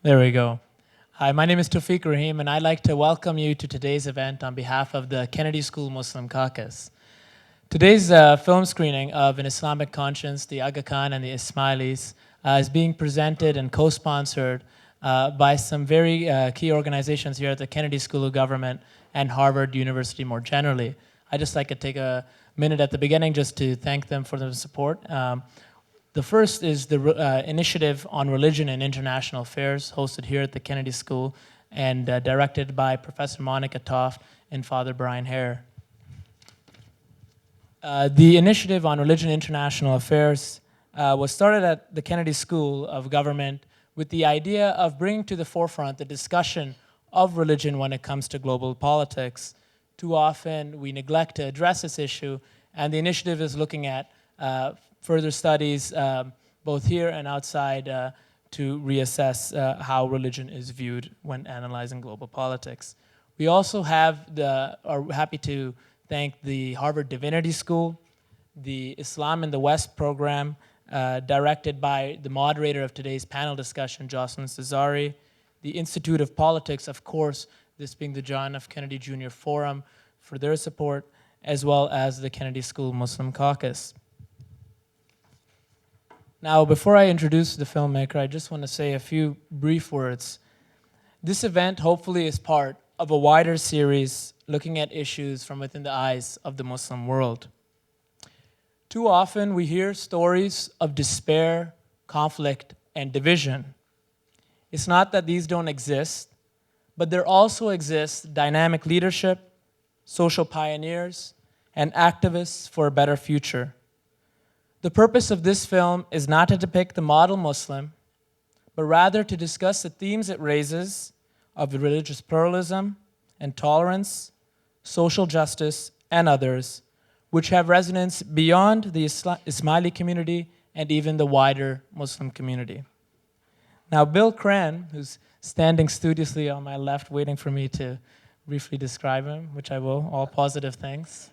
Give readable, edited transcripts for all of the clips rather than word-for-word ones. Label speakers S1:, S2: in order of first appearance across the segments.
S1: There we go. Hi, my name is Tawfiq Rahim, and I'd like to welcome you to today's event on behalf of the Kennedy School Muslim Caucus. Today's film screening of An Islamic Conscience, the Aga Khan and the Ismailis, is being presented and co-sponsored by some very key organizations here at the Kennedy School of Government and Harvard University more generally. I'd just like to take a minute at the beginning just to thank them for their support. The first is the initiative on religion and international affairs hosted here at the Kennedy School and directed by Professor Monica Toft and Father Brian Hare. The initiative on religion and international affairs was started at the Kennedy School of Government with the idea of bringing to the forefront the discussion of religion when it comes to global politics. Too often we neglect to address this issue, and the initiative is looking at further studies, both here and outside, to reassess how religion is viewed when analyzing global politics. We also are happy to thank the Harvard Divinity School, the Islam in the West program, directed by the moderator of today's panel discussion, Jocelyn Cesari, the Institute of Politics, of course, this being the John F. Kennedy Jr. Forum, for their support, as well as the Kennedy School Muslim Caucus. Now, before I introduce the filmmaker, I just want to say a few brief words. This event hopefully is part of a wider series looking at issues from within the eyes of the Muslim world. Too often we hear stories of despair, conflict, and division. It's not that these don't exist, but there also exists dynamic leadership, social pioneers, and activists for a better future. The purpose of this film is not to depict the model Muslim, but rather to discuss the themes it raises of religious pluralism and tolerance, social justice, and others, which have resonance beyond the Ismaili community and even the wider Muslim community. Now, Bill Cran, who's standing studiously on my left waiting for me to briefly describe him, which I will, all positive things.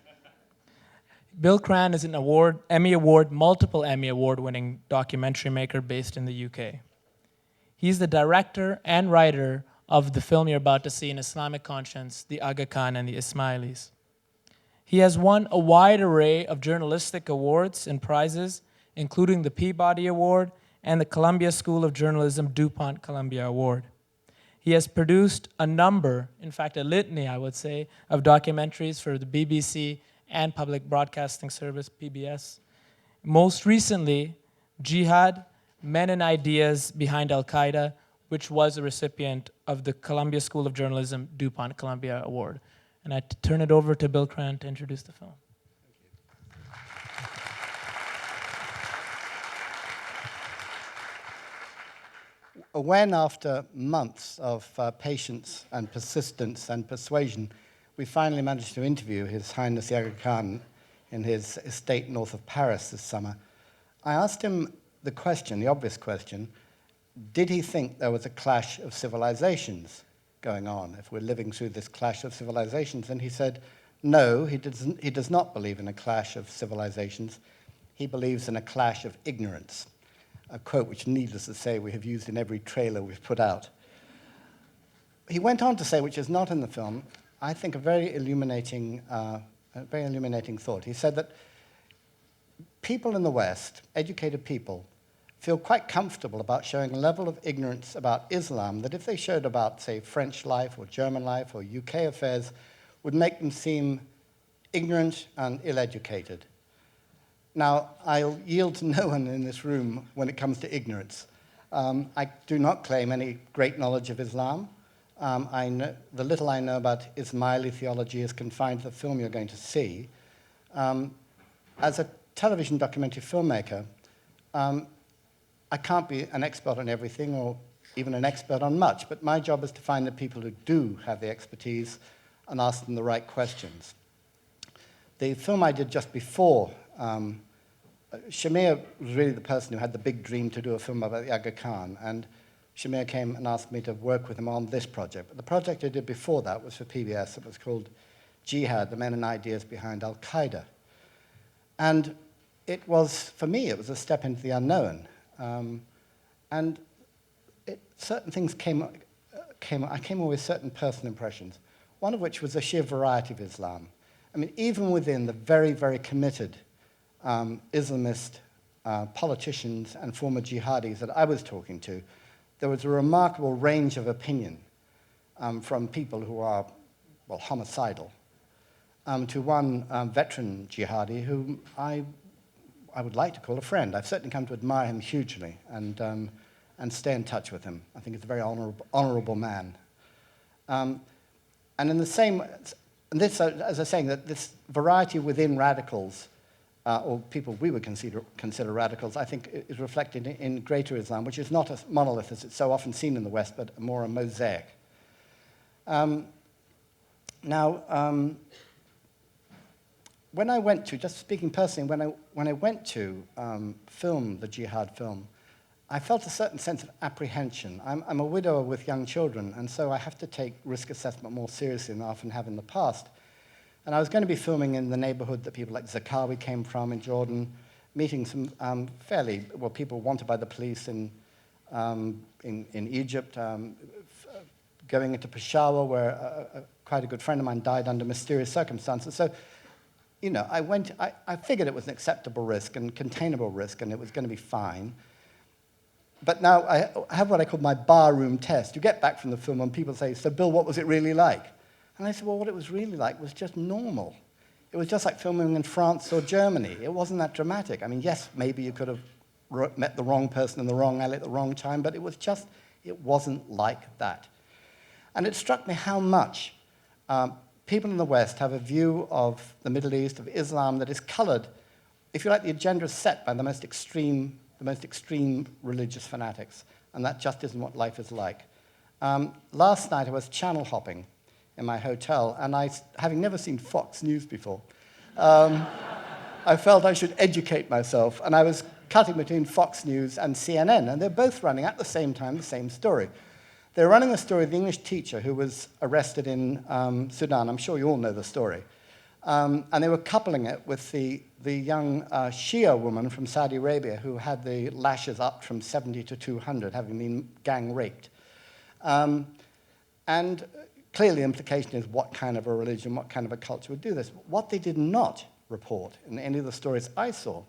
S1: Bill Cran is an multiple Emmy Award-winning documentary maker based in the UK. He's the director and writer of the film you're about to see, An Islamic Conscience, the Aga Khan and the Ismailis. He has won a wide array of journalistic awards and prizes, including the Peabody Award and the Columbia School of Journalism DuPont Columbia Award. He has produced a number, in fact a litany, I would say, of documentaries for the BBC and Public Broadcasting Service, PBS. Most recently, Jihad, Men and Ideas Behind Al-Qaeda, which was a recipient of the Columbia School of Journalism DuPont Columbia Award. And I turn it over to Bill Cran to introduce the film.
S2: When, after months of patience and persistence and persuasion, we finally managed to interview His Highness Aga Khan in his estate north of Paris this summer, I asked him the question, the obvious question, did he think there was a clash of civilizations going on, if we're living through this clash of civilizations? And he said, no, he does not believe in a clash of civilizations. He believes in a clash of ignorance, a quote which, needless to say, we have used in every trailer we've put out. He went on to say, which is not in the film, I think a very illuminating thought. He said that people in the West, educated people, feel quite comfortable about showing a level of ignorance about Islam that if they showed about, say, French life or German life or UK affairs, would make them seem ignorant and ill-educated. Now, I'll yield to no one in this room when it comes to ignorance. I do not claim any great knowledge of Islam. The little I know about Ismaili theology is confined to the film you're going to see. As a television documentary filmmaker, I can't be an expert on everything or even an expert on much, but my job is to find the people who do have the expertise and ask them the right questions. The film I did just before, Shamir was really the person who had the big dream to do a film about the Aga Khan, and Shamir came and asked me to work with him on this project. But the project I did before that was for PBS. It was called Jihad, the Men and Ideas Behind Al-Qaeda. And it was, for me, it was a step into the unknown. And certain things I came away with certain personal impressions, one of which was the sheer variety of Islam. I mean, even within the very, very committed Islamist politicians and former jihadis that I was talking to, there was a remarkable range of opinion from people who are, well, homicidal, to one veteran jihadi whom I would like to call a friend. I've certainly come to admire him hugely and stay in touch with him. I think he's a very honorable man. And in the same, and this, as I was saying, that this variety within radicals, or people we would consider radicals, I think is reflected in Greater Islam, which is not a monolith as it's so often seen in the West, but more a mosaic. When I went to, just speaking personally, when I went to film the jihad film, I felt a certain sense of apprehension. I'm a widower with young children, and so I have to take risk assessment more seriously than I often have in the past. And I was going to be filming in the neighborhood that people like Zakawi came from in Jordan, meeting some fairly, well, people wanted by the police in Egypt, going into Peshawar, where quite a good friend of mine died under mysterious circumstances. So, you know, I figured it was an acceptable risk and containable risk, and it was going to be fine. But now I have what I call my barroom test. You get back from the film and people say, so Bill, what was it really like? And I said, well, what it was really like was just normal. It was just like filming in France or Germany. It wasn't that dramatic. I mean, yes, maybe you could have met the wrong person in the wrong alley at the wrong time, but it wasn't like that. And it struck me how much people in the West have a view of the Middle East, of Islam, that is colored, if you like, the agenda is set by the most extreme religious fanatics, and that just isn't what life is like. Last night I was channel hopping in my hotel, and having never seen Fox News before, I felt I should educate myself, and I was cutting between Fox News and CNN, and they're both running at the same time the same story. They're running a story of the English teacher who was arrested in Sudan. I'm sure you all know the story. And they were coupling it with the young Shia woman from Saudi Arabia who had the lashes up from 70 to 200, having been gang raped. And clearly the implication is what kind of a religion, what kind of a culture would do this. What they did not report in any of the stories I saw,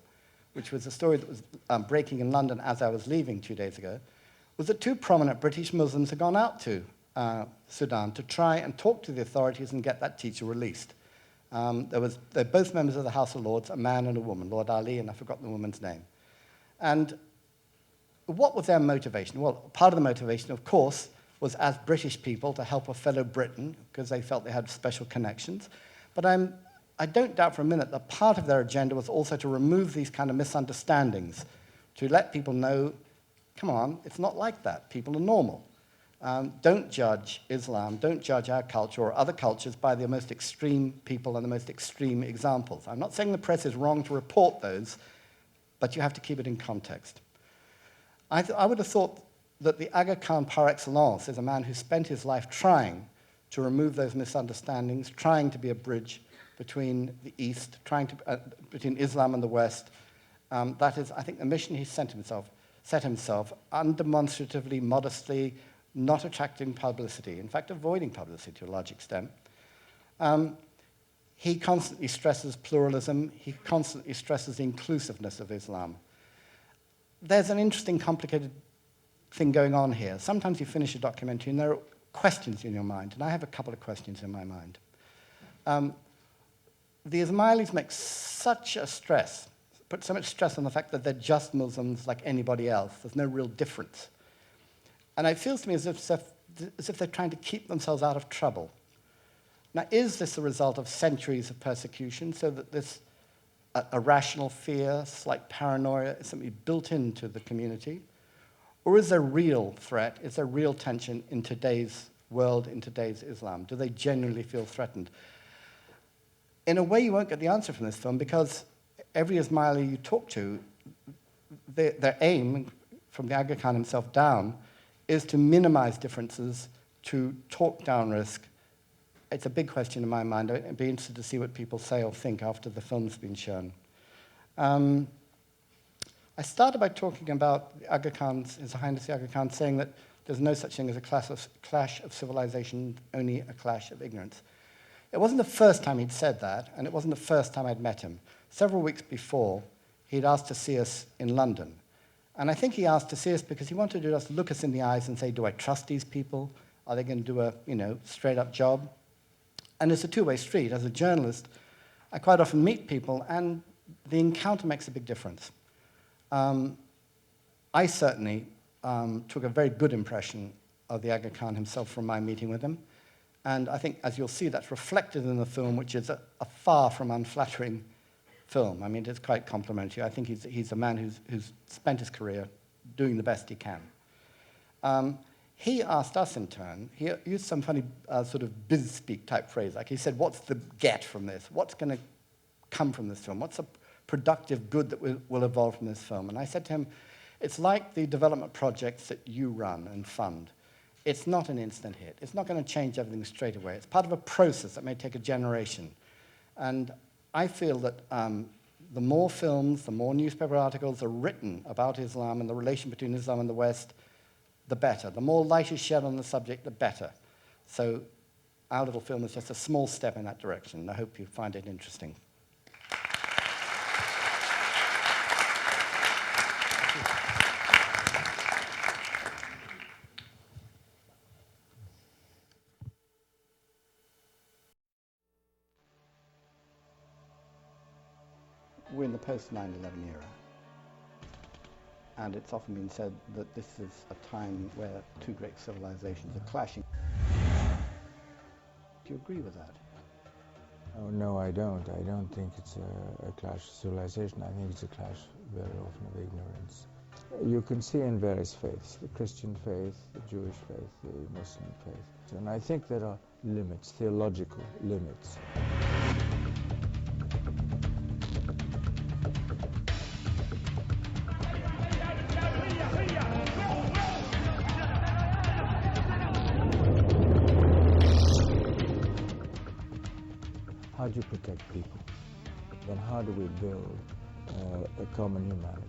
S2: which was a story that was breaking in London as I was leaving 2 days ago, was that two prominent British Muslims had gone out to Sudan to try and talk to the authorities and get that teacher released. They're both members of the House of Lords, a man and a woman, Lord Ali, and I've forgotten the woman's name. And what was their motivation? Well, part of the motivation, of course, was as British people to help a fellow Briton because they felt they had special connections. But I don't doubt for a minute that part of their agenda was also to remove these kind of misunderstandings, to let people know, come on, it's not like that. People are normal. Don't judge Islam, don't judge our culture or other cultures by the most extreme people and the most extreme examples. I'm not saying the press is wrong to report those, but you have to keep it in context. I would have thought that the Aga Khan par excellence is a man who spent his life trying to remove those misunderstandings, trying to be a bridge between the East, between Islam and the West. That is, I think, the mission he set himself undemonstratively, modestly, not attracting publicity, in fact, avoiding publicity to a large extent. He constantly stresses pluralism. He constantly stresses the inclusiveness of Islam. There's an interesting, complicated thing going on here. Sometimes you finish a documentary and there are questions in your mind, and I have a couple of questions in my mind. The Ismailis put so much stress on the fact that they're just Muslims like anybody else. There's no real difference. And it feels to me as if they're trying to keep themselves out of trouble. Now, is this a result of centuries of persecution, so that this irrational fear, slight paranoia is something built into the community? Or is there real threat, is there real tension in today's world, in today's Islam? Do they genuinely feel threatened? In a way, you won't get the answer from this film, because every Ismaili you talk to, their aim, from the Aga Khan himself down, is to minimize differences, to talk down risk. It's a big question in my mind. I'd be interested to see what people say or think after the film's been shown. I started by talking about Aga Khan's, His Highness the Aga Khan, saying that There's no such thing as a clash of civilization, only a clash of ignorance. It wasn't the first time he'd said that, and it wasn't the first time I'd met him. Several weeks before, he'd asked to see us in London. And I think he asked to see us because he wanted to just look us in the eyes and say, do I trust these people? Are they going to do a straight-up job? And it's a two-way street. As a journalist, I quite often meet people, and the encounter makes a big difference. I certainly took a very good impression of the Aga Khan himself from my meeting with him. And I think, as you'll see, that's reflected in the film, which is a far from unflattering film. I mean, it's quite complimentary. I think he's a man who's spent his career doing the best he can. He asked us in turn, he used some funny sort of biz speak type phrase, like he said, what's the get from this? What's going to come from this film? What's a productive good that will evolve from this film? And I said to him, it's like the development projects that you run and fund. It's not an instant hit. It's not going to change everything straight away. It's part of a process that may take a generation. And I feel that the more films, the more newspaper articles are written about Islam and the relation between Islam and the West, the better. The more light is shed on the subject, the better. So our little film is just a small step in that direction. I hope you find it interesting. We're in the post-9/11 era, and it's often been said that this is a time where two great civilizations are clashing. Do you agree with that?
S3: Oh, no, I don't. I don't think it's a clash of civilization. I think it's a clash very often of ignorance. You can see in various faiths, the Christian faith, the Jewish faith, the Muslim faith. And I think there are limits, theological limits. How do you protect people? Then how do we build a common humanity?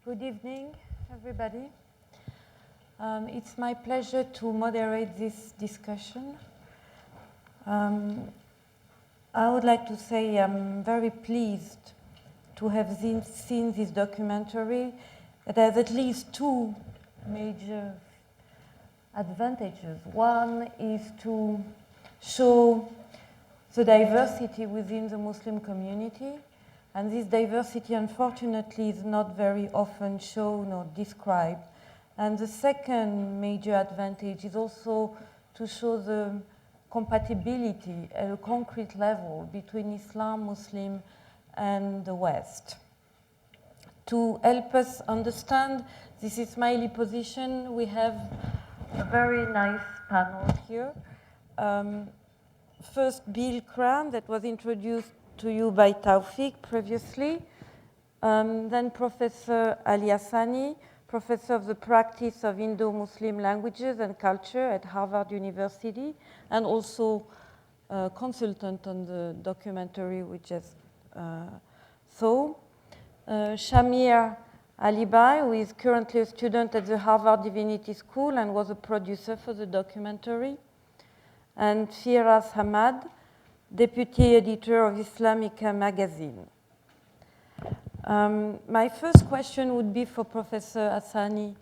S4: Good evening, everybody. It's my pleasure to moderate this discussion. I would like to say I'm very pleased to have seen this documentary. It has at least two major advantages. One is to show the diversity within the Muslim community. And this diversity, unfortunately, is not very often shown or described. And the second major advantage is also to show the compatibility at a concrete level between Islam, Muslim, and the West. To help us understand this Ismaili position, we have a very nice panel here. First, Bill Cran, that was introduced to you by Taufik previously. Then Professor Ali Hassani, Professor of the Practice of Indo-Muslim Languages and Culture at Harvard University, and also a consultant on the documentary we just saw. Shamir Alibai, who is currently a student at the Harvard Divinity School and was a producer for the documentary. And Firas Hamad, Deputy Editor of Islamic magazine. My first question would be for Professor Hassani.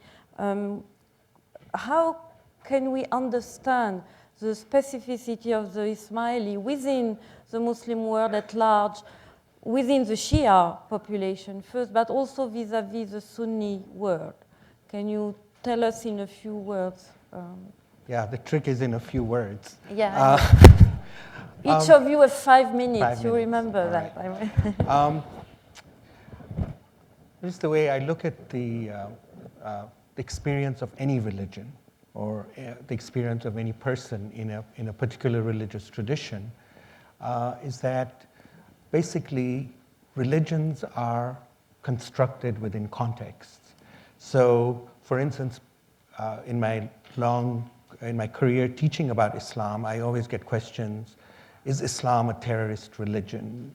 S4: How can we understand the specificity of the Ismaili within the Muslim world at large, within the Shia population first, but also vis-à-vis the Sunni world. Can you tell us in a few words?
S5: Yeah, the trick is in a few words.
S4: Yeah. Each of you have 5 minutes.
S5: 5 minutes.
S4: You remember that.
S5: Right. This is the way I look at the experience of any religion, or the experience of any person in a particular religious tradition, is that basically religions are constructed within contexts. So, for instance, in my career teaching about Islam, I always get questions: is Islam a terrorist religion?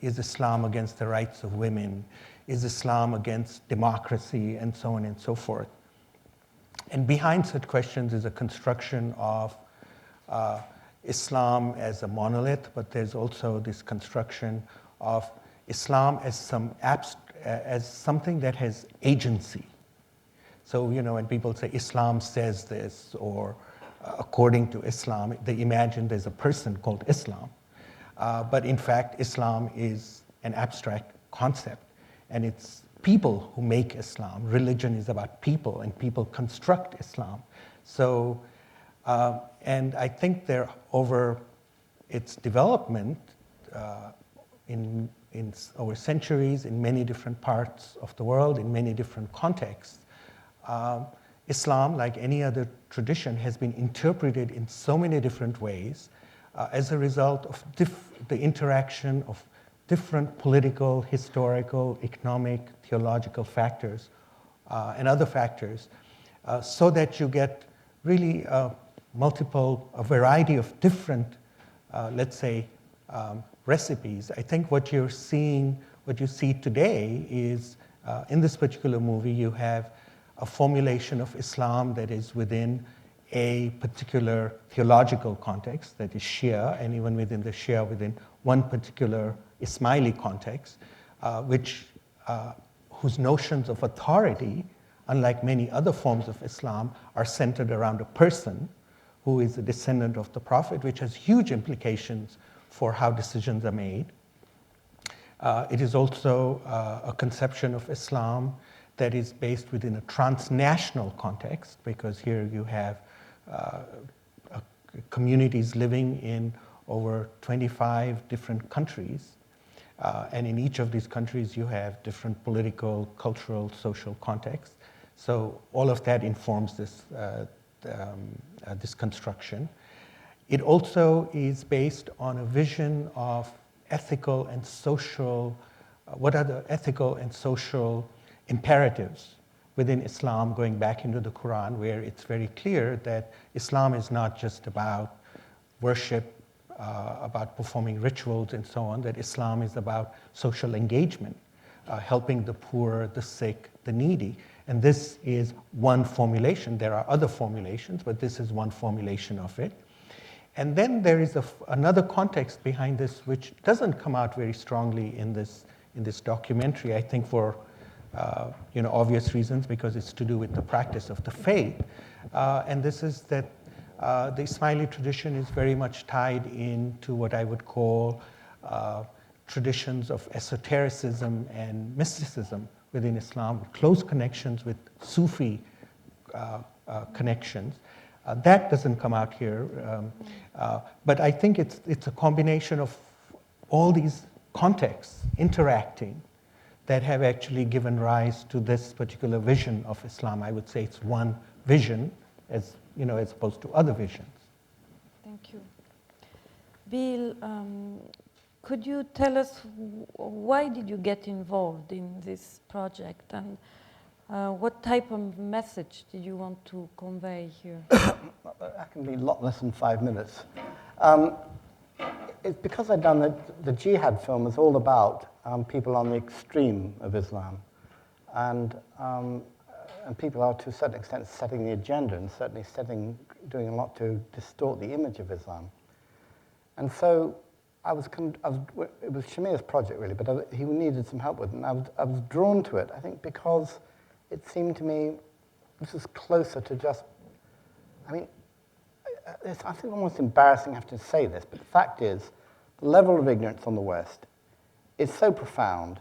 S5: Is Islam against the rights of women? Is Islam against democracy? And so on and so forth. And behind such questions is a construction of Islam as a monolith, but there's also this construction of Islam as something that has agency. So, when people say Islam says this, or according to Islam, they imagine there's a person called Islam. But in fact, Islam is an abstract concept, and it's people who make Islam. Religion is about people, and people construct Islam. So, and I think over its development over centuries, in many different parts of the world, in many different contexts, Islam, like any other tradition, has been interpreted in so many different ways as a result of the interaction of different political, historical, economic, theological factors and other factors, so that you get really a variety of different, let's say, recipes. I think what you see today is, in this particular movie, you have a formulation of Islam that is within a particular theological context, that is Shia, and even within the Shia, within one particular Ismaili context, whose notions of authority, unlike many other forms of Islam, are centered around a person who is a descendant of the Prophet, which has huge implications for how decisions are made. It is also a conception of Islam that is based within a transnational context, because here you have communities living in over 25 different countries. And in each of these countries, you have different political, cultural, social contexts. So all of that informs this construction. It also is based on a vision of ethical and social, what are the ethical and social imperatives within Islam, going back into the Quran, where it's very clear that Islam is not just about worship, about performing rituals and so on, that Islam is about social engagement, helping the poor, the sick, the needy. And this is one formulation. There are other formulations, but this is one formulation of it. And then there is another context behind this, which doesn't come out very strongly in this documentary, I think for obvious reasons, because it's to do with the practice of the faith. And this is that the Ismaili tradition is very much tied into what I would call traditions of esotericism and mysticism within Islam, with close connections with Sufi connections. That doesn't come out here, but I think it's a combination of all these contexts interacting that have actually given rise to this particular vision of Islam. I would say it's one vision, as opposed to other visions.
S4: Thank you. Bill, could you tell us why did you get involved in this project, and what type of message did you want to convey here?
S2: That can be a lot less than 5 minutes. It's because I'd done the jihad film is all about people on the extreme of Islam, and people are to a certain extent setting the agenda and certainly doing a lot to distort the image of Islam. And so it was Shamir's project really, but he needed some help with it, and I was drawn to it, I think, because it seemed to me this is closer to just, it's, I think, almost embarrassing to have to say this, but the fact is, the level of ignorance on the West is so profound,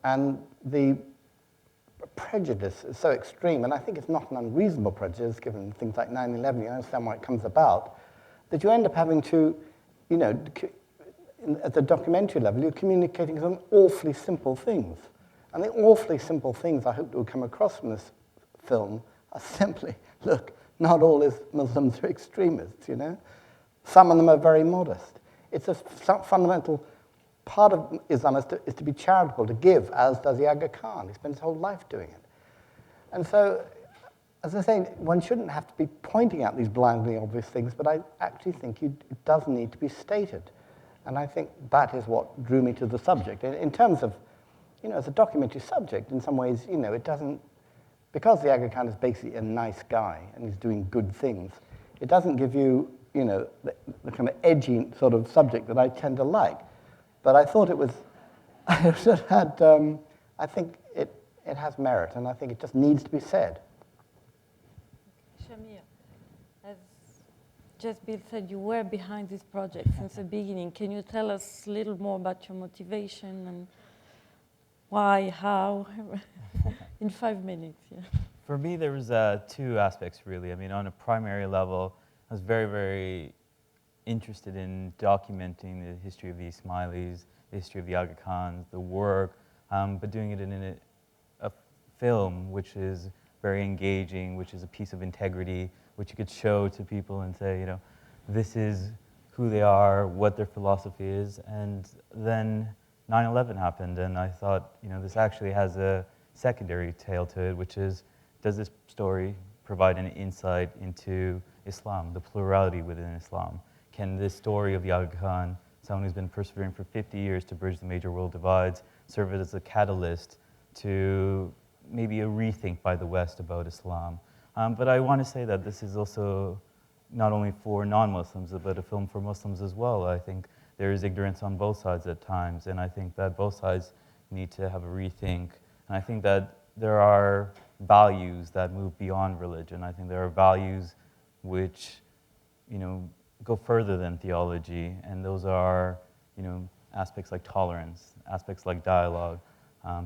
S2: and the prejudice is so extreme, and I think it's not an unreasonable prejudice, given things like 9/11, you understand why it comes about, that you end up having to, you know, at the documentary level, you're communicating some awfully simple things. And the awfully simple things I hope that will come across from this film are simply, look, not all Muslims are extremists, you know? Some of them are very modest. It's a fundamental part of Islam is to be charitable, to give, as does the Aga Khan. He spends his whole life doing it. And so, as I say, one shouldn't have to be pointing out these blindly obvious things, but I actually think it does need to be stated. And I think that is what drew me to the subject. In terms of, you know, as a documentary subject, in some ways, you know, it doesn't, because the Aga Khan is basically a nice guy and he's doing good things, it doesn't give you, you know, the kind of edgy sort of subject that I tend to like. But I thought it was, I think it has merit, and I think it just needs to be said.
S4: Shamir, as just Bill said, you were behind this project since the beginning. Can you tell us a little more about your motivation and why, how, in 5 minutes? Yeah.
S6: For me, there was two aspects, really. I mean, on a primary level, I was very, very interested in documenting the history of the Ismailis, the history of the Aga Khans, the work, but doing it in a film which is very engaging, which is a piece of integrity, which you could show to people and say, you know, this is who they are, what their philosophy is. And then 9/11 happened, and I thought, you know, this actually has a secondary tale to it, which is, does this story provide an insight into Islam, the plurality within Islam? Can this story of the Aga Khan, someone who's been persevering for 50 years to bridge the major world divides, serve as a catalyst to maybe a rethink by the West about Islam? But I want to say that this is also not only for non-Muslims, but a film for Muslims as well. I think there is ignorance on both sides at times, and I think that both sides need to have a rethink. And I think that there are values that move beyond religion. I think there are values which, you know, go further than theology, and those are, you know, aspects like tolerance, aspects like dialogue,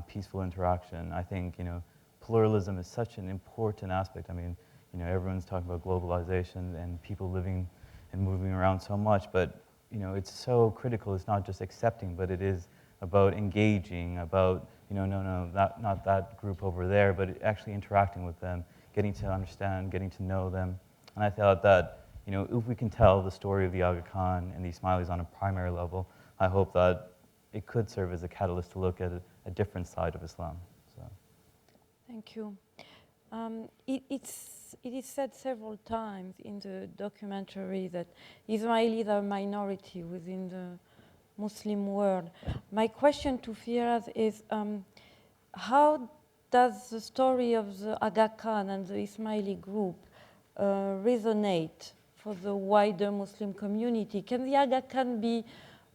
S6: peaceful interaction. I think, you know, pluralism is such an important aspect. I mean, you know, everyone's talking about globalization and people living and moving around so much, but, you know, it's so critical. It's not just accepting, but it is about engaging, about, you know, not that group over there, but actually interacting with them, getting to understand, getting to know them. And I thought that, you know, if we can tell the story of the Aga Khan and the Ismailis on a primary level, I hope that it could serve as a catalyst to look at a different side of Islam. So.
S4: Thank you. It is said several times in the documentary that Ismailis are a minority within the Muslim world. My question to Firas is, how does the story of the Aga Khan and the Ismaili group resonate for the wider Muslim community? Can the Aga Khan be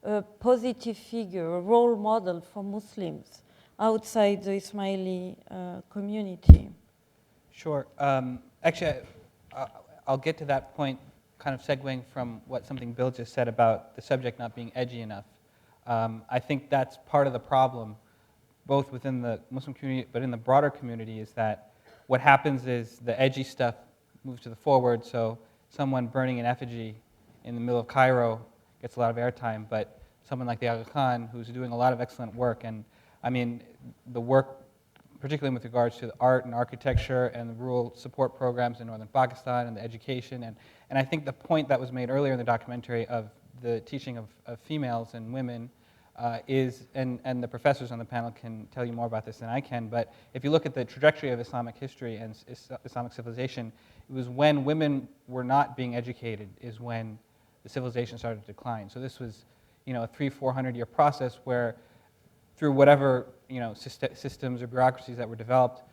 S4: a positive figure, a role model for Muslims outside the Ismaili community?
S7: Sure. Actually, I'll get to that point, kind of segueing from something Bill just said about the subject not being edgy enough. I think that's part of the problem, both within the Muslim community, but in the broader community, is that what happens is the edgy stuff moves to the forward, so someone burning an effigy in the middle of Cairo gets a lot of airtime, but someone like the Aga Khan, who's doing a lot of excellent work, and I mean, the work, particularly with regards to the art and architecture and the rural support programs in northern Pakistan and the education, and I think the point that was made earlier in the documentary of the teaching of females and women is, and the professors on the panel can tell you more about this than I can, but if you look at the trajectory of Islamic history and Islamic civilization, it was when women were not being educated is when the civilization started to decline. So this was, you know, a 300-400 year process where through whatever, you know, systems or bureaucracies that were developed,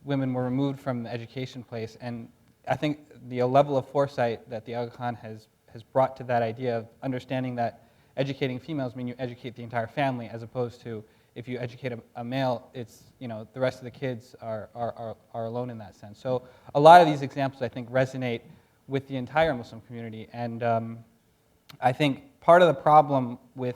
S7: women were removed from the education place. And I think the level of foresight that the Aga Khan has brought to that idea of understanding that educating females means you educate the entire family, as opposed to if you educate a male, it's, you know, the rest of the kids are alone in that sense. So a lot of these examples, I think, resonate with the entire Muslim community. And I think part of the problem with,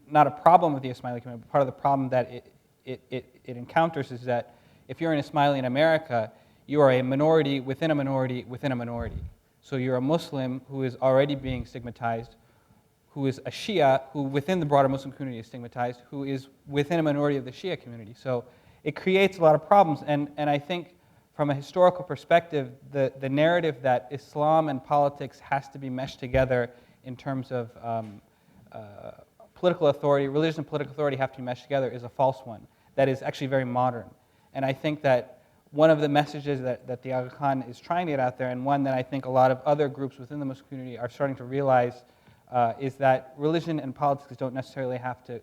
S7: not a problem with the Ismaili community, but part of the problem that it encounters is that if you're an Ismaili in America, you are a minority within a minority within a minority. So you're a Muslim who is already being stigmatized, who is a Shia, who within the broader Muslim community is stigmatized, who is within a minority of the Shia community. So it creates a lot of problems. And I think from a historical perspective, the narrative that Islam and politics has to be meshed together in terms of political authority, religion and political authority have to be meshed together is a false one. That is actually very modern. And I think that one of the messages that the Aga Khan is trying to get out there, and one that I think a lot of other groups within the Muslim community are starting to realize, is that religion and politics don't necessarily have to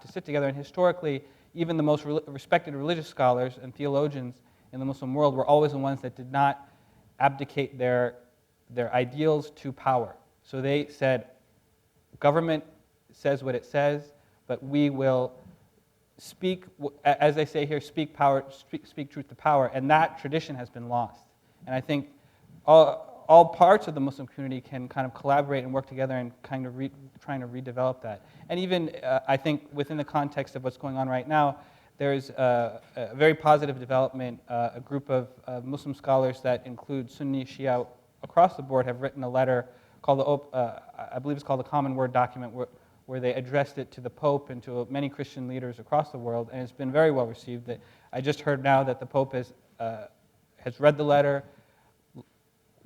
S7: sit together. And historically, even the most respected religious scholars and theologians in the Muslim world were always the ones that did not abdicate their ideals to power. So they said, government says what it says, but we will speak, as they say here, speak truth to power, and that tradition has been lost. And I think all parts of the Muslim community can kind of collaborate and work together and kind of trying to redevelop that. And even, I think, within the context of what's going on right now, there's a very positive development. A group of Muslim scholars that include Sunni, Shia across the board have written a letter called, I believe it's called the Common Word document, where they addressed it to the Pope and to many Christian leaders across the world, and it's been very well received. I just heard now that the Pope has read the letter,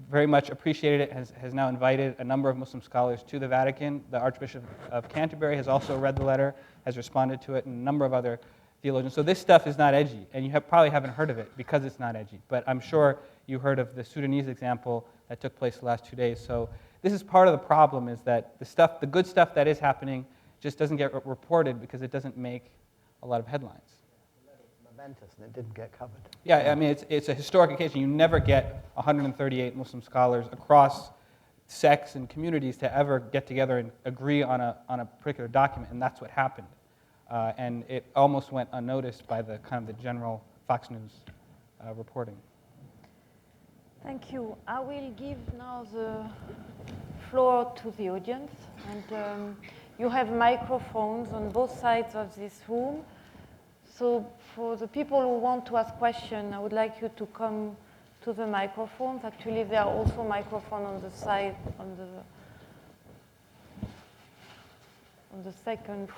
S7: very much appreciated it, has now invited a number of Muslim scholars to the Vatican. The Archbishop of Canterbury has also read the letter, has responded to it, and a number of other theologians. So this stuff is not edgy, and you probably haven't heard of it because it's not edgy. But I'm sure you heard of the Sudanese example that took place the last 2 days. So this is part of the problem, is that the good stuff that is happening just doesn't get reported because it doesn't make a lot of headlines.
S2: Momentous, and it didn't get covered.
S7: Yeah, I mean, it's a historic occasion. You never get 138 Muslim scholars across sects and communities to ever get together and agree on a particular document, and that's what happened. And it almost went unnoticed by the kind of the general Fox News reporting.
S4: Thank you. I will give now the floor to the audience, and you have microphones on both sides of this room. So for the people who want to ask questions, I would like you to come to the microphones. Actually, there are also microphones on the side, on the second,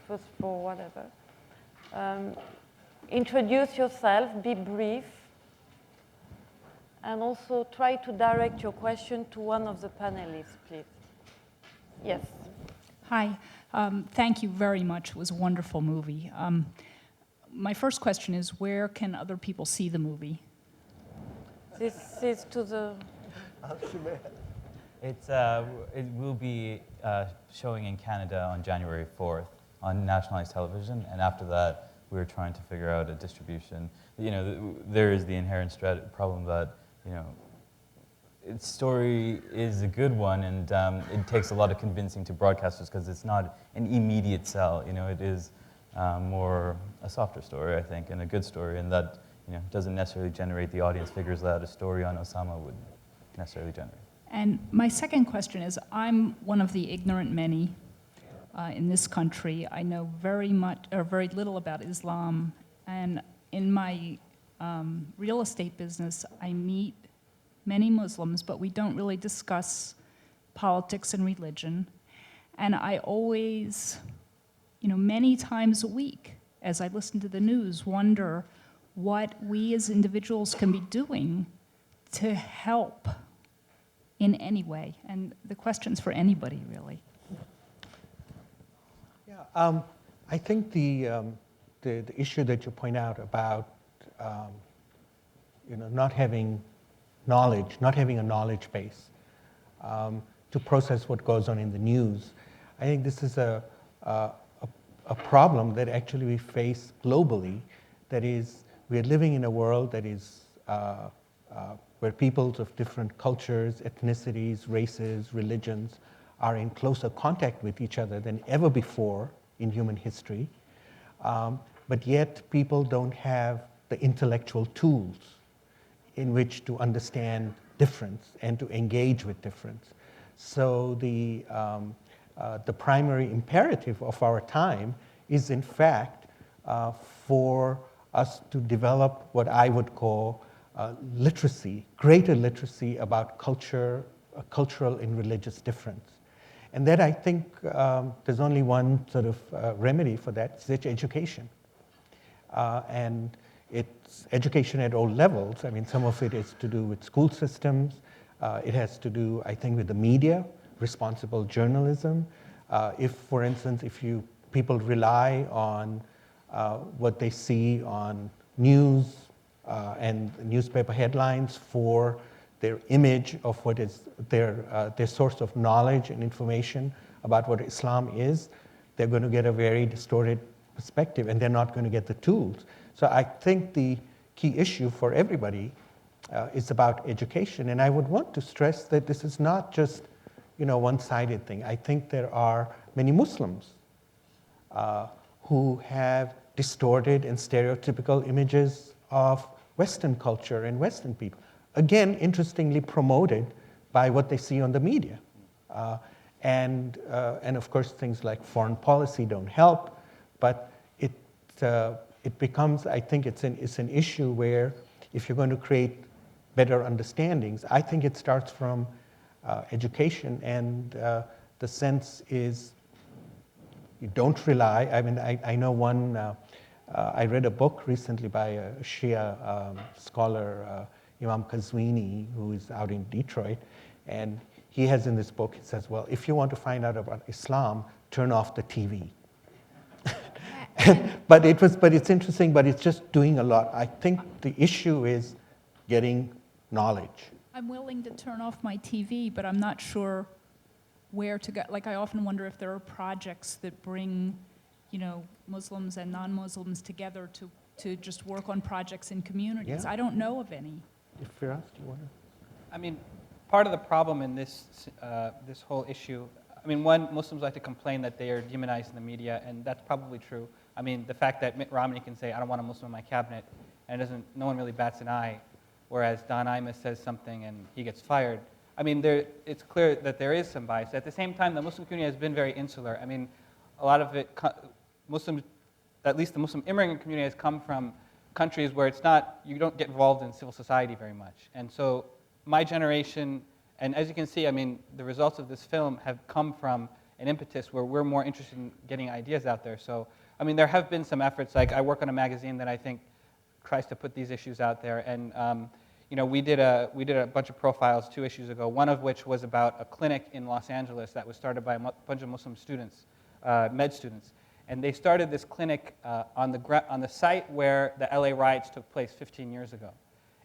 S4: first floor, whatever. Introduce yourself, be brief, and also try to direct your question to one of the panelists, please. Yes.
S8: Hi. Thank you very much. It was a wonderful movie. My first question is, where can other people see the movie?
S4: This is to the...
S6: It will be showing in Canada on January 4th on nationalized television, and after that, we're trying to figure out a distribution. You know, there is the inherent problem that, you know, its story is a good one, and it takes a lot of convincing to broadcasters because it's not an immediate sell. You know, it is more a softer story, I think, and a good story, and that, you know, doesn't necessarily generate the audience figures that a story on Osama would necessarily generate.
S8: And my second question is, I'm one of the ignorant many in this country. I know very little about Islam, and in my real estate business, I meet many Muslims, but we don't really discuss politics and religion. And I always, you know, many times a week, as I listen to the news, wonder what we as individuals can be doing to help in any way. And the question's for anybody, really.
S5: Yeah, I think the issue that you point out about you know, not having knowledge, not having a knowledge base to process what goes on in the news, I think this is a problem that actually we face globally. That is, we are living in a world that is where peoples of different cultures, ethnicities, races, religions are in closer contact with each other than ever before in human history. But yet people don't have the intellectual tools in which to understand difference and to engage with difference. So the primary imperative of our time is, in fact, for us to develop what I would call literacy, greater literacy about culture, cultural and religious difference. And that, I think, there's only one sort of remedy for that, it's education. And it's education at all levels. I mean, some of it is to do with school systems. It has to do, I think, with the media, responsible journalism. If, for instance, people rely on what they see on news and newspaper headlines for their image of what is their source of knowledge and information about what Islam is, they're going to get a very distorted perspective, and they're not going to get the tools. So I think the key issue for everybody is about education, and I would want to stress that this is not just, one-sided thing. I think there are many Muslims who have distorted and stereotypical images of Western culture and Western people. Again, interestingly promoted by what they see on the media. And of course, things like foreign policy don't help, but it becomes, I think it's an issue where if you're going to create better understandings, I think it starts from education, and the sense is you don't rely. I mean, I know I read a book recently by a Shia scholar, Imam Qazwini, who is out in Detroit, and he has in this book, he says, well, if you want to find out about Islam, turn off the TV. But it's interesting, but it's just doing a lot. I think the issue is getting knowledge.
S8: I'm willing to turn off my TV, but I'm not sure where to go. Like, I often wonder if there are projects that bring, Muslims and non-Muslims together to just work on projects in communities.
S5: Yeah.
S8: I don't know of any.
S5: If Firas, do you want to?
S7: I mean, part of the problem in this whole issue, I mean, one, Muslims like to complain that they are demonized in the media, and that's probably true. I mean, the fact that Mitt Romney can say, I don't want a Muslim in my cabinet, and no one really bats an eye, whereas Don Imus says something and he gets fired. I mean, it's clear that there is some bias. At the same time, the Muslim community has been very insular. I mean, a lot of it, Muslims, at least the Muslim immigrant community, has come from countries where you don't get involved in civil society very much. And so my generation, and as you can see, I mean, the results of this film have come from an impetus where we're more interested in getting ideas out there. So, I mean, there have been some efforts, like I work on a magazine that I think tries to put these issues out there. And we did a bunch of profiles 2 issues ago, one of which was about a clinic in Los Angeles that was started by a bunch of Muslim students, med students. And they started this clinic on the site where the LA riots took place 15 years ago.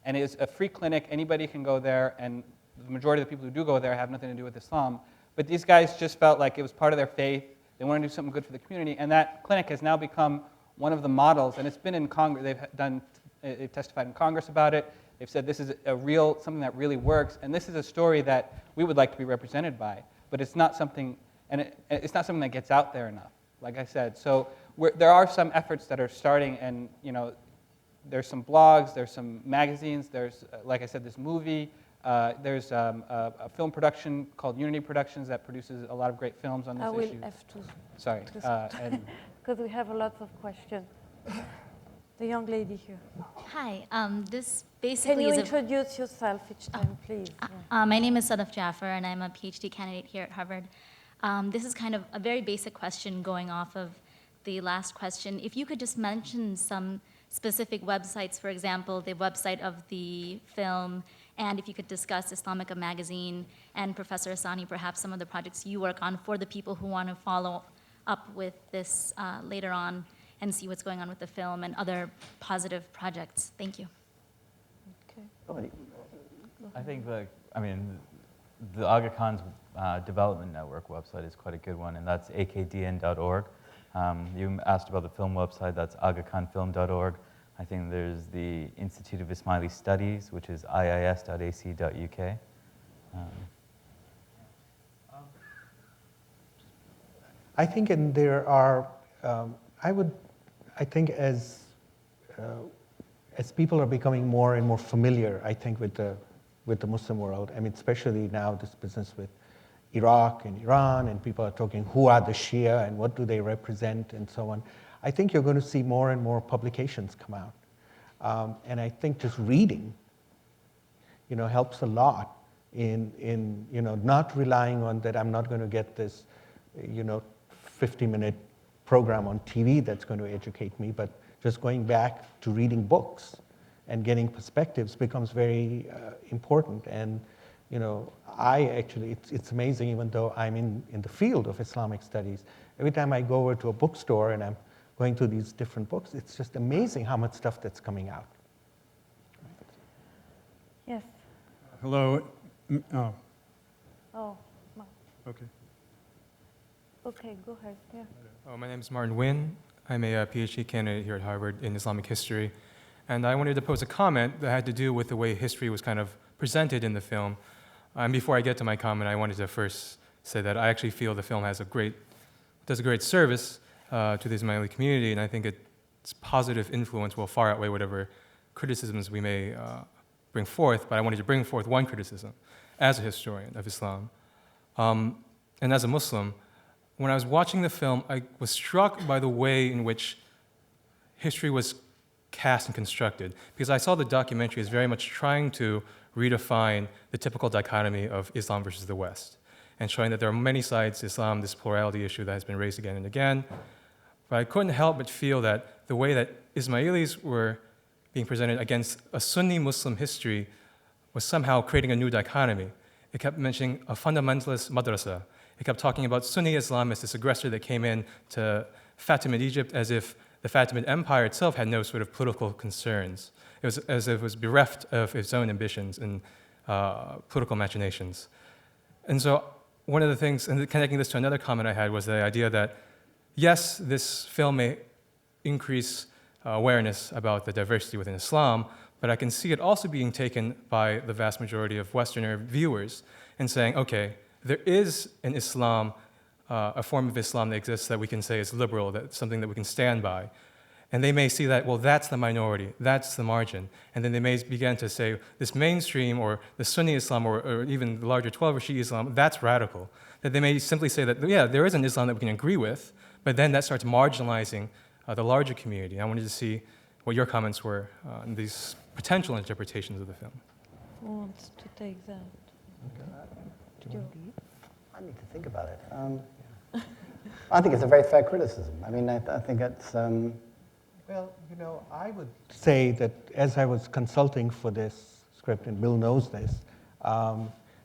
S7: And it is a free clinic. Anybody can go there, and the majority of the people who do go there have nothing to do with Islam. But these guys just felt like it was part of their faith. They wanted to do something good for the community. And that clinic has now become one of the models. And it's been in Congress. They've testified in Congress about it. They've said this is something that really works. And this is a story that we would like to be represented by. But it's not something, it's not something that gets out there enough, like I said. So there are some efforts that are starting, and there's some blogs, there's some magazines, there's, like I said, this movie. There's a film production called Unity Productions that produces a lot of great films on this issue.
S4: I will have to.
S7: Sorry.
S4: Because we have a lot of questions. The young lady here.
S9: Hi. This basically
S4: Can you
S9: is
S4: introduce yourself each time, please?
S9: my name is Sadaf Jaffer, and I'm a PhD candidate here at Harvard. This is kind of a very basic question going off of the last question. If you could just mention some specific websites, for example, the website of the film, and if you could discuss Islamic magazine and Professor Asani, perhaps some of the projects you work on for the people who want to follow up with this later on and see what's going on with the film and other positive projects. Thank you.
S4: Okay.
S6: I think the Aga Khan's development network website is quite a good one, and that's akdn.org. You asked about the film website, that's agakhanfilm.org. I think there's the Institute of Ismaili Studies, which is iis.ac.uk.
S5: I think, and there are, I think as people are becoming more and more familiar, I think, with with the Muslim world. I mean, especially now this business with Iraq and Iran, and people are talking who are the Shia and what do they represent and so on. I think you're going to see more and more publications come out. And I think just reading, helps a lot in not relying on that I'm not going to get this, 50-minute program on TV that's going to educate me, but just going back to reading books and getting perspectives becomes very important. And I actually, it's amazing, even though I'm in the field of Islamic studies, every time I go over to a bookstore and I'm going through these different books, it's just amazing how much stuff that's coming out.
S4: Yes.
S10: Hello.
S4: Oh,
S10: Okay.
S4: okay, go ahead. Yeah.
S10: My name is Martin Nguyen. I'm a PhD candidate here at Harvard in Islamic history. And I wanted to pose a comment that had to do with the way history was kind of presented in the film. And before I get to my comment, I wanted to first say that I actually feel the film does a great service to the Ismaili community, and I think its positive influence will far outweigh whatever criticisms we may bring forth, but I wanted to bring forth one criticism as a historian of Islam. And as a Muslim, when I was watching the film, I was struck by the way in which history was cast and constructed, because I saw the documentary as very much trying to redefine the typical dichotomy of Islam versus the West, and showing that there are many sides to Islam, this plurality issue that has been raised again and again. But I couldn't help but feel that the way that Ismailis were being presented against a Sunni Muslim history was somehow creating a new dichotomy. It kept mentioning a fundamentalist madrasa. It kept talking about Sunni Islam as this aggressor that came in to Fatimid Egypt, as if the Fatimid Empire itself had no sort of political concerns. It was as if it was bereft of its own ambitions and political machinations. And so one of the things, and connecting this to another comment I had, was the idea that, yes, this film may increase awareness about the diversity within Islam, but I can see it also being taken by the vast majority of Westerner viewers and saying, okay, there is an Islam, a form of Islam that exists that we can say is liberal, that's something that we can stand by. And they may see that, well, that's the minority, that's the margin. And then they may begin to say, this mainstream or the Sunni Islam or even the larger 12 or Shia Islam, that's radical. That they may simply say that, yeah, there is an Islam that we can agree with, but then that starts marginalizing the larger community. I wanted to see what your comments were on these potential interpretations of the film.
S4: Who wants to take that?
S2: I need to think about it. I think it's a very fair criticism. I mean, I think it's...
S5: Well, I would say that as I was consulting for this script, and Bill knows this,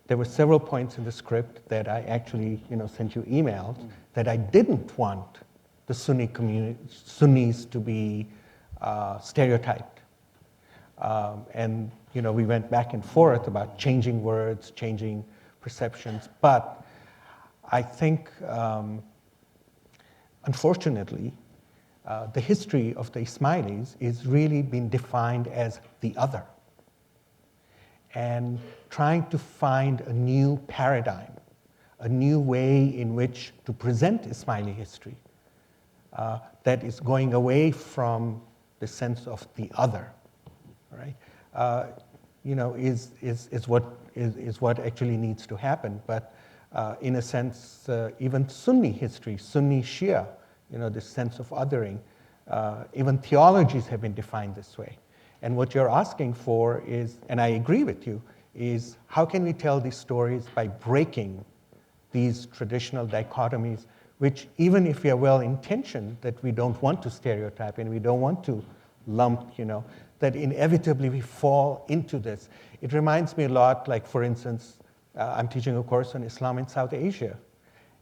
S5: there were several points in the script that I actually, sent you emails that I didn't want the Sunni community, Sunnis to be stereotyped. And, we went back and forth about changing words, changing perceptions, but I think, unfortunately, the history of the Ismailis is really being defined as the other. And trying to find a new paradigm, a new way in which to present Ismaili history that is going away from the sense of the other, right? Is what actually needs to happen. But in a sense, even Sunni history, Sunni Shia, this sense of othering, even theologies have been defined this way. And what you're asking for is, and I agree with you, is how can we tell these stories by breaking these traditional dichotomies, which even if we are well-intentioned, that we don't want to stereotype and we don't want to lump, that inevitably we fall into this. It reminds me a lot, like for instance, I'm teaching a course on Islam in South Asia.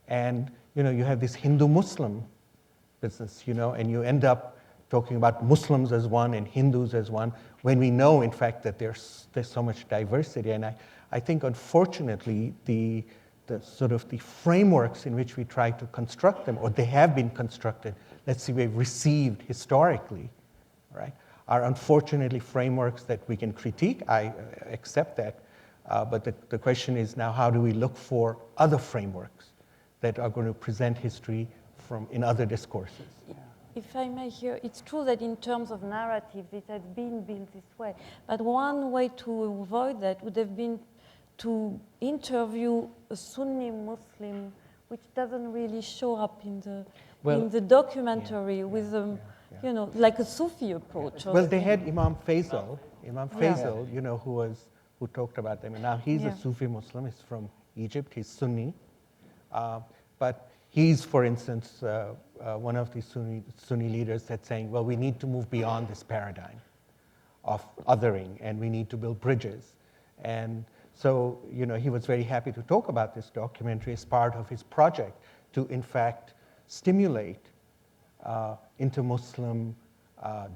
S5: And you have this Hindu-Muslim business, and you end up talking about Muslims as one and Hindus as one, when we know, in fact, that there's so much diversity. And I think, unfortunately, the sort of the frameworks in which we try to construct them, or they have been constructed, let's see, we've received historically, right, are unfortunately frameworks that we can critique. I accept that. But the question is now, how do we look for other frameworks that are going to present history in other discourses?
S2: Yeah.
S4: if I may here, it's true that in terms of narratives, it has been built this way. But one way to avoid that would have been to interview a Sunni Muslim, which doesn't really show up in the documentary with you know, like a Sufi approach.
S5: Well, they had Imam Faisal, you know, who talked about them. And now he's a Sufi Muslim. He's from Egypt. He's Sunni, but he's, for instance, one of the Sunni leaders that's saying, well, we need to move beyond this paradigm of othering, and we need to build bridges. And so, you know, he was very happy to talk about this documentary as part of his project to, in fact, stimulate inter-Muslim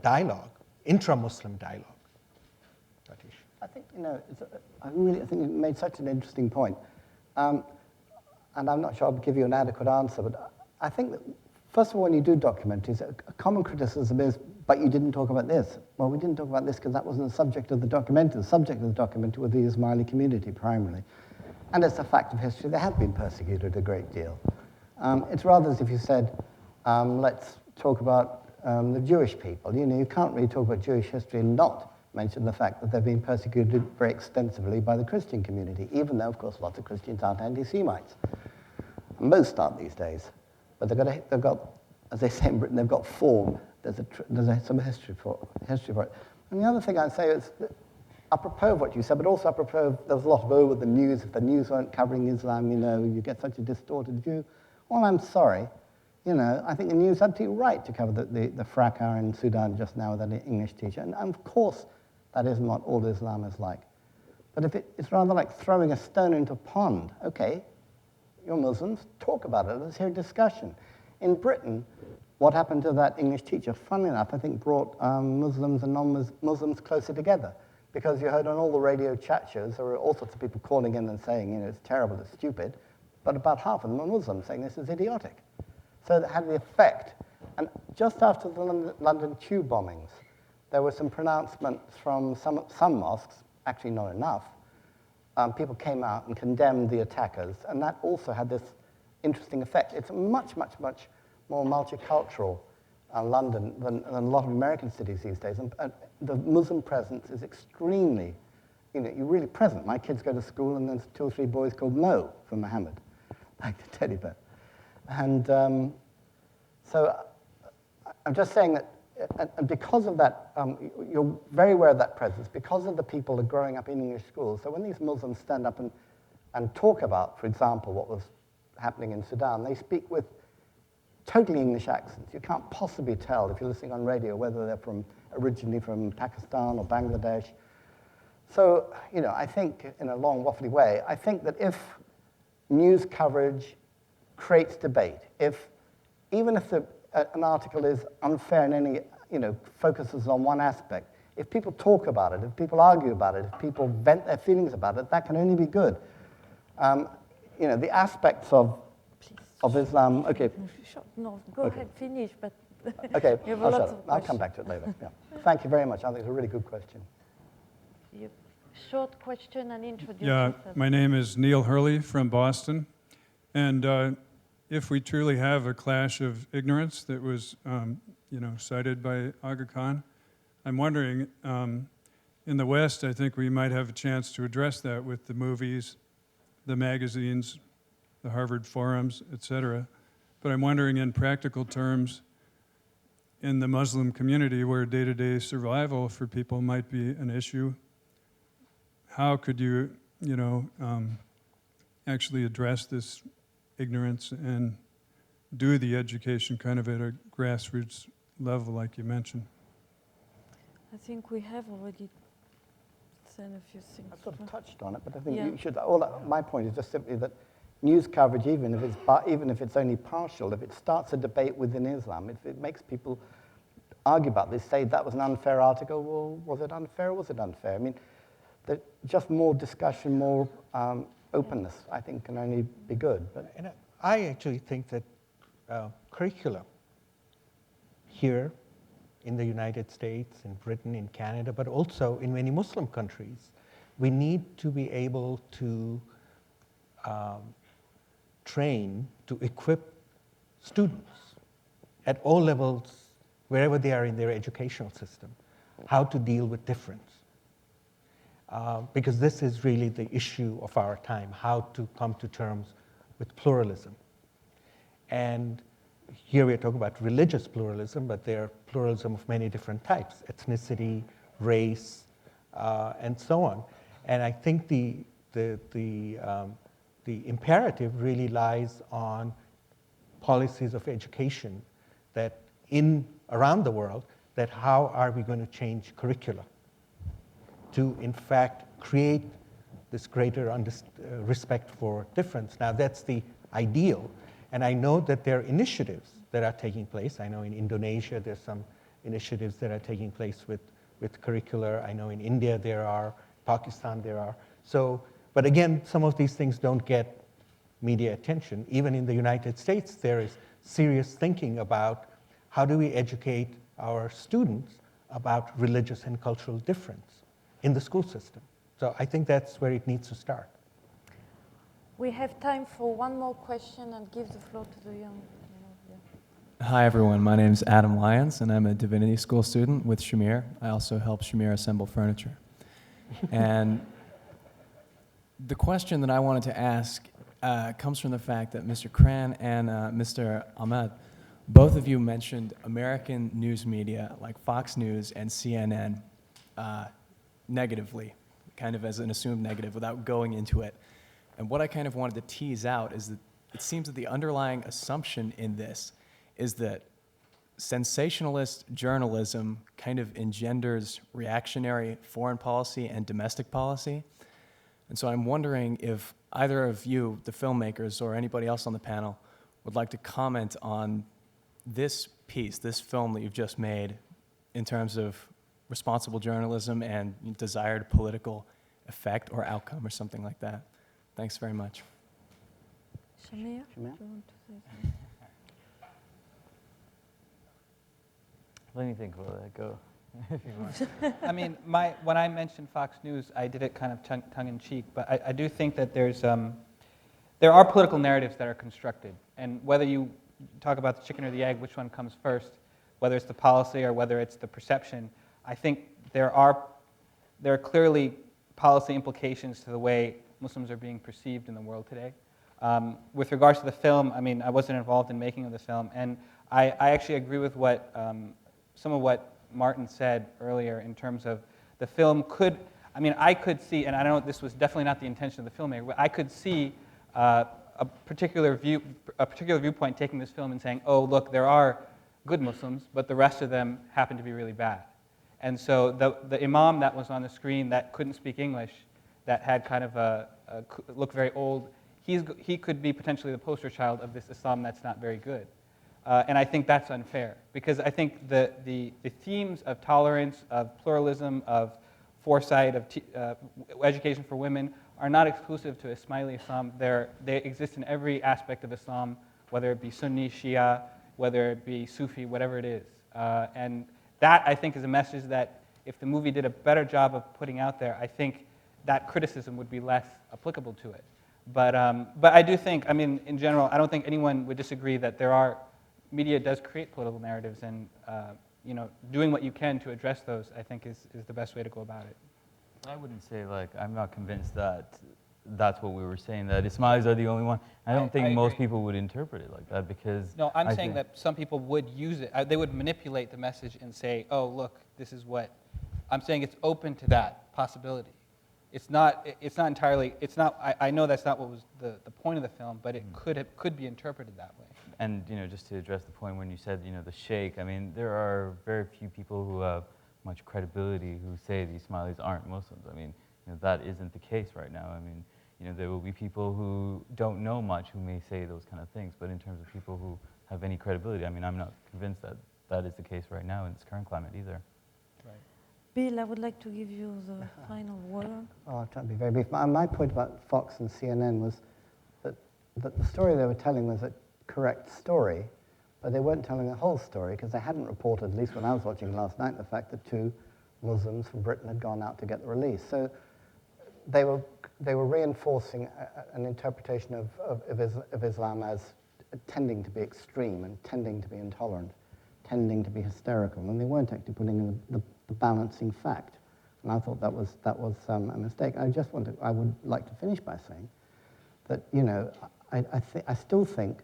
S5: dialogue, intra-Muslim dialogue.
S2: I think, you know, I think you made such an interesting point. And I'm not sure I'll give you an adequate answer, but I think that, first of all, when you do documentaries, a common criticism is, but you didn't talk about this. Well, we didn't talk about this because that wasn't the subject of the documentary. The subject of the documentary was the Ismaili community, primarily. And it's a fact of history. They have been persecuted a great deal. It's rather as if you said, let's talk about the Jewish people. You know, you can't really talk about Jewish history and not mention the fact that they've been persecuted very extensively by the Christian community, even though, of course, lots of Christians aren't anti-Semites. Most aren't these days. But they've got, as they say in Britain, they've got form. There's some history for it. And the other thing I'd say is, that, apropos of what you said, but also apropos of, there was a lot of, oh, with the news, if the news weren't covering Islam, you know, you get such a distorted view. Well, I'm sorry. You know, I think the news is absolutely right to cover the fracas in Sudan just now with that English teacher. And of course, that isn't what all Islam is like. But if it's rather like throwing a stone into a pond. Okay, you're Muslims, talk about it. Let's hear a discussion. In Britain, what happened to that English teacher, funnily enough, I think brought Muslims and non-Muslims closer together. Because you heard on all the radio chat shows, there were all sorts of people calling in and saying, you know, it's terrible, it's stupid. But about half of them are Muslims saying this is idiotic. So that had the effect. And just after the London tube bombings, there were some pronouncements from some mosques, actually not enough. People came out and condemned the attackers, and that also had this interesting effect. It's much, much, much more multicultural London than a lot of American cities these days. And the Muslim presence is extremely, you know, you're really present. My kids go to school, and there's 2 or 3 boys called Mo for Muhammad, like the teddy bear. And so I'm just saying that, and because of that, you're very aware of that presence, because of the people that are growing up in English schools. So when these Muslims stand up and talk about, for example, what was happening in Sudan, they speak with totally English accents. You can't possibly tell, if you're listening on radio, whether they're originally from Pakistan or Bangladesh. So, you know, I think, in a long, waffly way, I think that if news coverage creates debate, even if an article is unfair in any, you know, focuses on one aspect, if people talk about it, if people argue about it, if people vent their feelings about it, that can only be good. You know, the aspects of Islam, okay.
S4: No, go ahead, finish, but
S2: okay,
S4: you have a lot of
S2: I'll come back to it later. Yeah. Thank you very much. I think it's a really good question.
S4: Short question and introduce
S11: Yeah,
S4: yourself.
S11: my name is Neil Hurley from Boston. And if we truly have a clash of ignorance that was, you know, cited by Aga Khan, I'm wondering, in the West, I think we might have a chance to address that with the movies, the magazines, the Harvard forums, et cetera. But I'm wondering, in practical terms, in the Muslim community where day-to-day survival for people might be an issue, how could you, you know, actually address this ignorance and do the education kind of at a grassroots level, like you mentioned?
S4: I think we have already said a few things.
S2: I sort of touched on it, but I think
S4: Yeah.
S2: you should. My point is just simply that news coverage, even if it's only partial, if it starts a debate within Islam, if it makes people argue about this, say that was an unfair article, well, was it unfair or was it unfair? I mean, just more discussion, more openness, I think, can only be good. But
S5: And I actually think that curricula here in the United States, in Britain, in Canada, but also in many Muslim countries, we need to be able to train, to equip students at all levels wherever they are in their educational system, how to deal with difference. Because this is really the issue of our time, how to come to terms with pluralism. And here we're talking about religious pluralism, but there are pluralism of many different types, ethnicity, race, and so on. And I think the imperative really lies on policies of education that around the world, that how are we going to change curricula to, in fact, create this greater respect for difference. Now, that's the ideal. And I know that there are initiatives that are taking place. I know in Indonesia, there's some initiatives that are taking place with curricular. I know in India there are, Pakistan there are. So, but again, some of these things don't get media attention. Even in the United States, there is serious thinking about how do we educate our students about religious and cultural difference in the school system. So I think that's where it needs to start.
S4: We have time for one more question and give the floor to the young.
S12: Hi everyone, my name is Adam Lyons and I'm a divinity school student with Shamir. I also help Shamir assemble furniture. And the question that I wanted to ask comes from the fact that Mr. Cran and Mr. Ahmed, both of you mentioned American news media like Fox News and CNN negatively, kind of as an assumed negative without going into it. And what I kind of wanted to tease out is that it seems that the underlying assumption in this is that sensationalist journalism kind of engenders reactionary foreign policy and domestic policy. And so I'm wondering if either of you, the filmmakers, or anybody else on the panel, would like to comment on this piece, this film that you've just made, in terms of responsible journalism and desired political effect or outcome or something like that. Thanks very much.
S4: Shamir? Do you want to say something?
S6: Let me think about that. Go. If you want.
S7: I mean, when I mentioned Fox News, I did it kind of tongue-in-cheek, but I do think that there are political narratives that are constructed, and whether you talk about the chicken or the egg, which one comes first, whether it's the policy or whether it's the perception, I think there are clearly policy implications to the way Muslims are being perceived in the world today. With regards to the film, I mean, I wasn't involved in making of the film, and I actually agree with what some of what Martin said earlier in terms of the film could, I mean, I could see, and I know this was definitely not the intention of the filmmaker, but I could see a particular viewpoint taking this film and saying, oh, look, there are good Muslims, but the rest of them happen to be really bad. And so the imam that was on the screen that couldn't speak English, that had kind of looked very old, he could be potentially the poster child of this Islam that's not very good. And I think that's unfair, because I think the themes of tolerance, of pluralism, of foresight, of education for women are not exclusive to Ismaili Islam. They exist in every aspect of Islam, whether it be Sunni, Shia, whether it be Sufi, whatever it is. And that, I think, is a message that if the movie did a better job of putting out there, I think that criticism would be less applicable to it. But I do think, I mean, in general, I don't think anyone would disagree that media does create political narratives, and doing what you can to address those, I think, is the best way to go about it.
S6: I wouldn't say, like, I'm not convinced that that's what we were saying, that Ismailis are the only one. I don't think most people would interpret it like that, because...
S7: No, I'm saying that some people would use it. They would manipulate the message and say, oh, look, this is what... I'm saying it's open to that possibility. It's not entirely... I know that's not what was the point of the film, but it could be interpreted that way.
S6: And, just to address the point when you said, the sheikh, I mean, there are very few people who have much credibility who say the Ismailis aren't Muslims. I mean, that isn't the case right now. I mean, there will be people who don't know much who may say those kind of things, but in terms of people who have any credibility, I mean, I'm not convinced that that is the case right now in this current climate either.
S4: Right. Bill, I would like to give you the final word.
S2: Oh, I'll try to be very brief. My point about Fox and CNN was that the story they were telling was a correct story, but they weren't telling the whole story, because they hadn't reported, at least when I was watching last night, the fact that 2 Muslims from Britain had gone out to get the release. So they were reinforcing an interpretation of Islam as tending to be extreme and tending to be intolerant, tending to be hysterical, and they weren't actually putting in the balancing fact. And I thought that was a mistake. I would like to finish by saying that, you know, I still think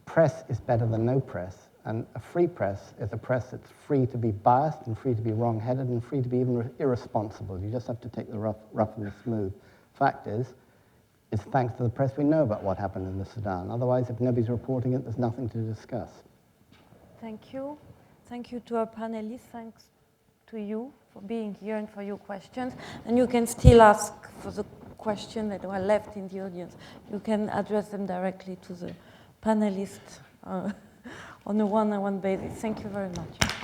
S2: press is better than no press, and a free press is a press that's free to be biased and free to be wrong-headed and free to be even irresponsible. You just have to take the rough and the smooth. Fact is, it's thanks to the press we know about what happened in the Sudan. Otherwise, if nobody's reporting it, there's nothing to discuss.
S4: Thank you. Thank you to our panelists. Thanks to you for being here and for your questions. And you can still ask for the questions that were left in the audience. You can address them directly to the panelists on a one-on-one basis. Thank you very much.